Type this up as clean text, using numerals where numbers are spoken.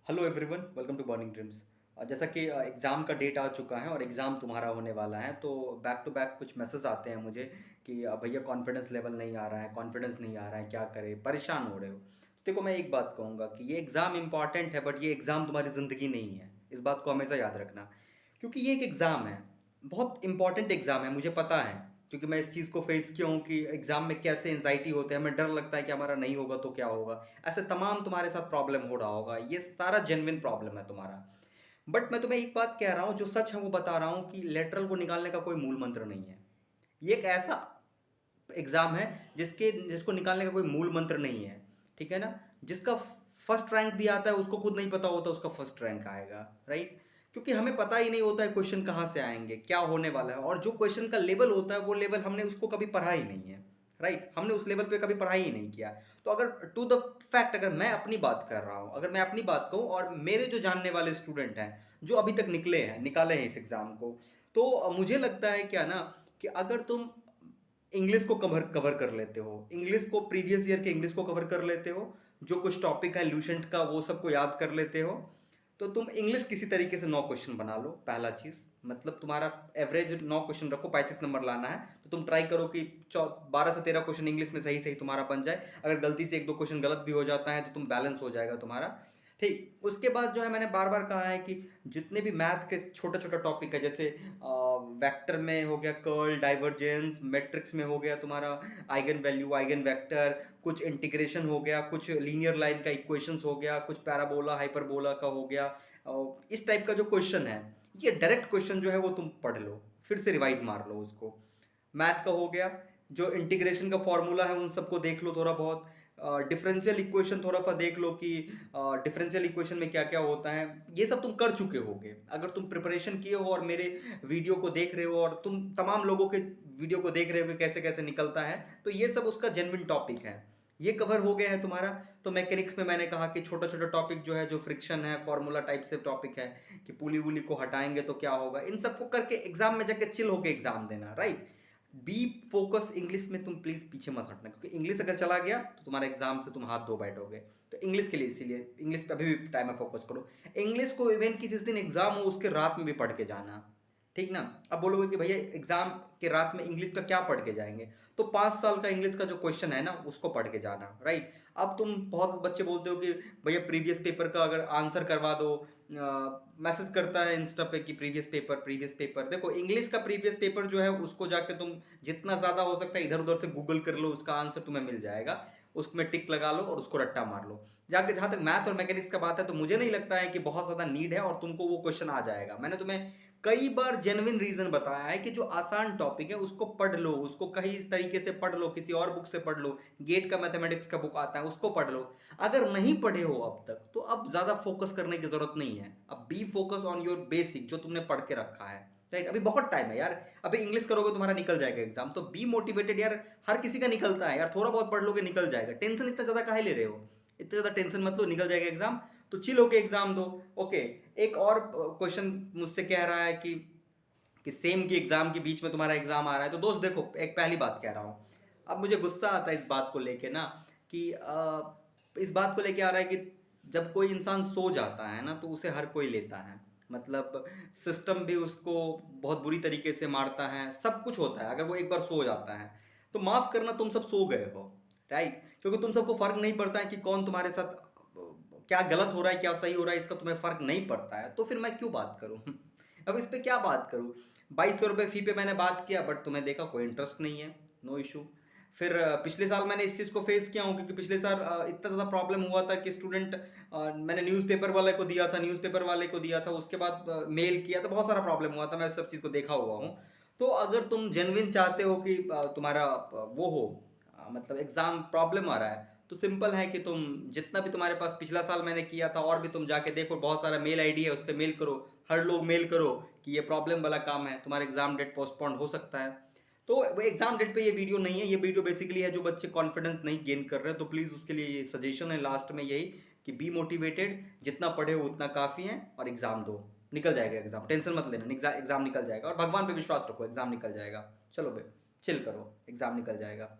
Hello everyone, welcome to Burning Dreams. जैसा कि exam का डेट आ चुका है और एग्ज़ाम तुम्हारा होने वाला है, तो बैक टू बैक कुछ मैसेज आते हैं मुझे कि भैया कॉन्फिडेंस लेवल नहीं आ रहा है, कॉन्फिडेंस नहीं आ रहा है, क्या करें, परेशान हो रहे हो। तो देखो, मैं एक बात कहूँगा कि ये एग्ज़ाम इंपॉर्टेंट है, बट ये एग्ज़ाम तुम्हारी ज़िंदगी नहीं है। इस बात को हमेशा याद रखना, क्योंकि ये एक एग्ज़ाम है, बहुत इंपॉर्टेंट एग्ज़ाम है, मुझे पता है। क्योंकि मैं इस चीज़ को फेस किया हूँ कि एग्ज़ाम में कैसे एंजाइटी होते हैं, हमें डर लगता है कि हमारा नहीं होगा तो क्या होगा। ऐसे तमाम तुम्हारे साथ प्रॉब्लम हो रहा होगा, ये सारा जेन्युइन प्रॉब्लम है तुम्हारा। बट मैं तुम्हें एक बात कह रहा हूँ, जो सच है वो बता रहा हूँ कि लेटरल को निकालने का कोई मूल मंत्र नहीं है। ये एक ऐसा एग्जाम है जिसको निकालने का कोई मूल मंत्र नहीं है। ठीक है ना? जिसका फर्स्ट रैंक भी आता है उसको खुद नहीं पता होता उसका फर्स्ट रैंक आएगा। राइट? क्योंकि हमें पता ही नहीं होता है क्वेश्चन कहाँ से आएंगे, क्या होने वाला है, और जो क्वेश्चन का लेवल होता है वो लेवल हमने उसको कभी पढ़ा ही नहीं है। राइट? हमने उस लेवल पे कभी पढ़ाई ही नहीं किया। तो अगर टू द फैक्ट, अगर मैं अपनी बात कर रहा हूँ, अगर मैं अपनी बात कहूँ और मेरे जो जानने वाले स्टूडेंट हैं जो अभी तक निकाले हैं इस एग्जाम को, तो मुझे लगता है क्या ना, कि अगर तुम इंग्लिश को कवर कवर कर लेते हो, इंग्लिश को प्रीवियस ईयर के इंग्लिश को कवर कर लेते हो, जो कुछ टॉपिक है ल्यूसेंट का वो सबको याद कर लेते हो, तो तुम इंग्लिश किसी तरीके से 9 क्वेश्चन बना लो। पहला चीज़, मतलब तुम्हारा एवरेज 9 क्वेश्चन रखो, 35 नंबर लाना है, तो तुम ट्राई करो कि 12 से 13 क्वेश्चन इंग्लिश में सही सही तुम्हारा बन जाए। अगर गलती से 1-2 क्वेश्चन गलत भी हो जाता है तो तुम बैलेंस हो जाएगा तुम्हारा। ठीक, उसके बाद जो है, मैंने बार बार कहा है कि जितने भी मैथ के छोटा छोटा टॉपिक है, जैसे वेक्टर में हो गया कर्ल, डाइवर्जेंस, मैट्रिक्स में हो गया तुम्हारा आइगन वैल्यू, आइगन वेक्टर, कुछ इंटीग्रेशन हो गया, कुछ लीनियर लाइन का इक्वेशंस हो गया, कुछ पैराबोला हाइपरबोला का हो गया, इस टाइप का जो क्वेश्चन है, ये डायरेक्ट क्वेश्चन जो है वो तुम पढ़ लो, फिर से रिवाइज मार लो उसको। मैथ का हो गया, जो इंटीग्रेशन का फॉर्मूला है उन सबको देख लो थोड़ा बहुत। डिफरेंशियल इक्वेशन थोड़ा सा देख लो कि डिफरेंशियल इक्वेशन में क्या क्या होता है। ये सब तुम कर चुके होगे, अगर तुम प्रिपरेशन किए हो और मेरे वीडियो को देख रहे हो और तुम तमाम लोगों के वीडियो को देख रहे हो कि कैसे कैसे निकलता है, तो ये सब उसका जेन्युइन टॉपिक है, ये कवर हो गया है तुम्हारा। तो मैकेनिक्स में मैंने कहा कि छोटा छोटा टॉपिक जो है, जो फ्रिक्शन है, फॉर्मूला टाइप से टॉपिक है, कि पुली वुली को हटाएंगे तो क्या होगा, इन सबको करके एग्जाम में जाके चिल होके एग्जाम देना। राइट? बी फोकस इंग्लिश में, तुम प्लीज पीछे मत हटना, क्योंकि इंग्लिश अगर चला गया तो तुम्हारे एग्जाम से तुम हाथ धो बैठोगे। तो इंग्लिश के लिए, इसीलिए इंग्लिश पे अभी भी टाइम में फोकस करो। इंग्लिश को इवन कि जिस दिन एग्जाम हो उसके रात में भी पढ़ के जाना। ठीक ना? अब बोलोगे कि भैया एग्जाम के रात में इंग्लिश का क्या पढ़ के जाएंगे, तो 5 साल का इंग्लिश का जो क्वेश्चन है ना उसको पढ़ के जाना। राइट? अब तुम बहुत बच्चे बोलते हो कि भैया प्रीवियस पेपर का अगर आंसर करवा दो, मैसेज करता है इंस्टा पे कि प्रीवियस पेपर। देखो, इंग्लिश का प्रीवियस पेपर जो है उसको जाके तुम जितना ज़्यादा हो सकता है इधर उधर से गूगल कर लो, उसका आंसर तुम्हें मिल जाएगा, उसमें टिक लगा लो और उसको रट्टा मार लो जाके। जहाँ तक मैथ और मैकेनिक्स का बात है, तो मुझे नहीं लगता है कि बहुत ज़्यादा नीड है और तुमको वो क्वेश्चन आ जाएगा। मैंने तुम्हें कई बार जेन्युइन रीजन बताया है कि जो आसान टॉपिक है उसको पढ़ लो, उसको कहीं इस तरीके से पढ़ लो, किसी और बुक से पढ़ लो, गेट का मैथमेटिक्स का बुक आता है उसको पढ़ लो। अगर नहीं पढ़े हो अब तक, तो अब ज्यादा फोकस करने की जरूरत नहीं है। अब B focus on your basic, जो तुमने पढ़ के रखा है। राइट? अभी बहुत टाइम है यार, अभी इंग्लिश करोगे तुम्हारा निकल जाएगा एग्जाम, तो बी मोटिवेटेड यार। हर किसी का निकलता है यार, थोड़ा बहुत पढ़ लोगे निकल जाएगा। टेंशन इतना ज्यादा काहे ले रहे हो? इतना ज्यादा टेंशन मत लो, निकल जाएगा एग्जाम। तो चिल होके एग्जाम दो। ओके। एक और क्वेश्चन मुझसे कह रहा है कि सेम की एग्जाम के बीच में तुम्हारा एग्जाम आ रहा है, तो दोस्त देखो, एक पहली बात कह रहा हूँ। अब मुझे गुस्सा आता है इस बात को लेके ना, कि इस बात को लेके आ रहा है कि जब कोई इंसान सो जाता है ना तो उसे हर कोई लेता है। मतलब सिस्टम भी उसको बहुत बुरी तरीके से मारता है, सब कुछ होता है अगर वो एक बार सो जाता है। तो माफ करना, तुम सब सो गए हो। राइट? क्योंकि तुम सबको फर्क नहीं पड़ता है कि कौन तुम्हारे साथ क्या गलत हो रहा है क्या सही हो रहा है, इसका तुम्हें फर्क नहीं पड़ता है, तो फिर मैं क्यों बात करूं? अब इस पे क्या बात करूं? 2200 रुपये फी पे मैंने बात किया, बट तुम्हें देखा कोई इंटरेस्ट नहीं है। No issue. फिर पिछले साल मैंने इस चीज़ को फेस किया हूँ, क्योंकि पिछले साल इतना ज़्यादा प्रॉब्लम हुआ था कि स्टूडेंट, मैंने न्यूज़पेपर वाले को दिया था, न्यूज़पेपर वाले को दिया था, उसके बाद मेल किया, तो बहुत सारा प्रॉब्लम हुआ था। मैं सब चीज़ को देखा हुआ हूँ। तो अगर तुम जेनविन चाहते हो कि तुम्हारा वो हो, मतलब एग्ज़ाम प्रॉब्लम आ रहा है, तो सिंपल है कि तुम जितना भी तुम्हारे पास पिछला साल मैंने किया था और भी तुम जाके देखो, बहुत सारा मेल आईडी है, उस पर मेल करो। हर लोग मेल करो कि ये प्रॉब्लम वाला काम है, तुम्हारा एग्जाम डेट पोस्टपोन हो सकता है। तो वो एग्जाम डेट पे ये वीडियो नहीं है, ये वीडियो बेसिकली है जो बच्चे कॉन्फिडेंस नहीं गेन कर रहे हैं, तो प्लीज़ उसके लिए ये सजेशन है लास्ट में यही, कि बी मोटिवेटेड, जितना पढ़े हो उतना काफ़ी है, और एग्जाम दो, निकल जाएगा एग्जाम, टेंशन मत लेना, एग्जाम निकल जाएगा, और भगवान पे विश्वास रखो, एग्जाम निकल जाएगा। चलो बे, चिल करो, एग्जाम निकल जाएगा।